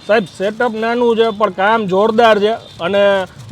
સાહેબ સેટઅપ નાનું છે પણ કામ જોરદાર છે અને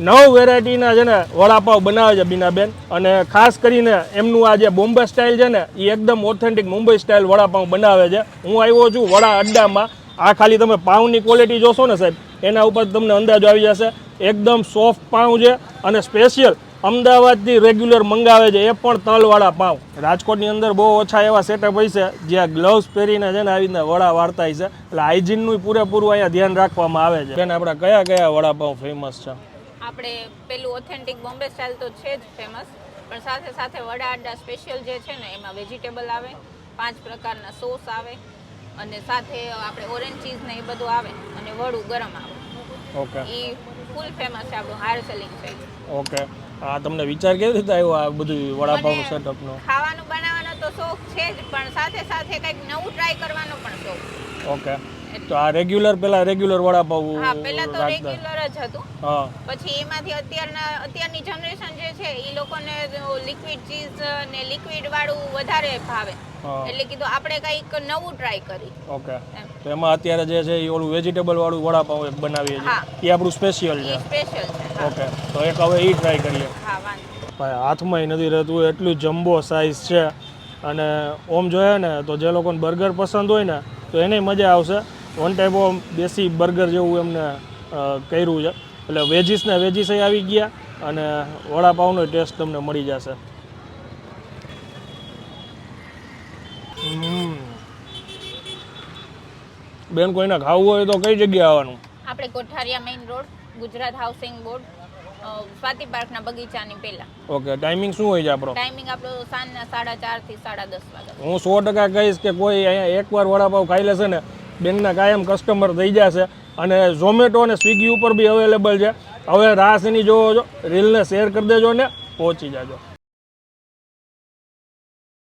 9 વેરાયટીના છે ને વડાપાવ બનાવે છે બીનાબેન અને ખાસ કરીને એમનું આ જે બોમ્બે સ્ટાઇલ છે ને એ એકદમ ઓથેન્ટિક મુંબઈ સ્ટાઇલ વડાપાવ બનાવે છે હું આવ્યો છું વડા અડ્ડામાં આ ખાલી તમે પાઉંની ક્વોલિટી જોશો ને સાહેબ એના ઉપર તમને અંદાજો આવી જશે એકદમ સોફ્ટ પાઉં છે અને સ્પેશિયલ અમદાવાદથી રેગ્યુલર મંગાવે છે એ પણ તલવાળા પાઉં રાજકોટની અંદર બહુ ઓછા એવા સેટઅપ હોય છે જ્યાં ગ્લવ્સ પહેરીને છે ને આવી રીતના વડા વાળતા હોય છે એટલે હાઇજીનનું પૂરેપૂરું અહીંયા ધ્યાન રાખવામાં આવે છે બેન આપણા કયા કયા વડાપાઉં ફેમસ છે આપણે પેલું ઓથેન્ટિક બોમ્બે સ્ટાઇલ તો છે જ ફેમસ પણ સાથે સાથે વડા અડ્ડા સ્પેશિયલ જે છે ને એમાં વેજીટેબલ આવે 5 પ્રકારના સોસ આવે અને સાથે આપણે ઓરેન્જ ચીઝ ને એ બધું આવે અને વડું ગરમ આવે ઓકે એ ફૂલ ફેમસ છે આપણું હાયર સેલિંગ છે ઓકે આ તમને વિચાર કેવી રીતે આવ્યો આ બધું વડાપાઉં સેટઅપનો ખાવાનું બનાવવાનો તો શોખ છે જ પણ સાથે સાથે કંઈક નવું ટ્રાય કરવાનો પણ શોખ ઓકે તો આ રેગ્યુલર પેલા રેગ્યુલર વડાપાઉં હા પહેલા તો રેગ્યુલર જ હતું હા પછી એમાંથી અત્યારની જનરેશન જે છે એ લોકોને લિક્વિડ ચીઝ ને લિક્વિડ વાળું વધારે ભાવે એટલે કીધું આપણે કંઈક નવું ટ્રાય કરી ઓકે તો એમાં અત્યારે જે છે એ ઓલું વેજીટેબલ વાળું વડાપાઉં એક બનાવીએ છીએ એ આપણું સ્પેશિયલ છે સ્પેશિયલ છે ઓકે તો એક હવે એ ટ્રાય કરીએ હા વાંધો ભાઈ હાથમાંય નથી રહેતું એટલું જમ્બો સાઇઝ છે અને ઓમ જોઈએ ને તો જે લોકોને બર્ગર પસંદ હોય ને તો એને મજા આવશે વન ટાઈપ ઓફ દેશી બર્ગર જેવું એમને કર્યું છે એટલે વેજીસ આવી ગયા અને વડાપાઉંનો ટેસ્ટ તમને મળી જશે બેન કોઈને ખાવું હોય તો કઈ જગ્યાએ આવવાનું આપણે Kotharia main road Gujarat housing board Swati પાર્કના બગીચાની પહેલા ઓકે ટાઈમિંગ શું હોય છે આપણો ટાઈમિંગ આપણો સાંજના 4:30 થી 10:30 વાગે હું 100% કહીશ કે કોઈ અહીંયા એકવાર વડાપાવ ખાઈ લેશે ને બેનના કાયમ કસ્ટમર થઈ જશે અને ઝોમેટો અને સ્વિગી ઉપર બી અવેલેબલ છે હવે રાસ એની જોવો છો રીલને શેર કરી દેજો ને પહોંચી જાજો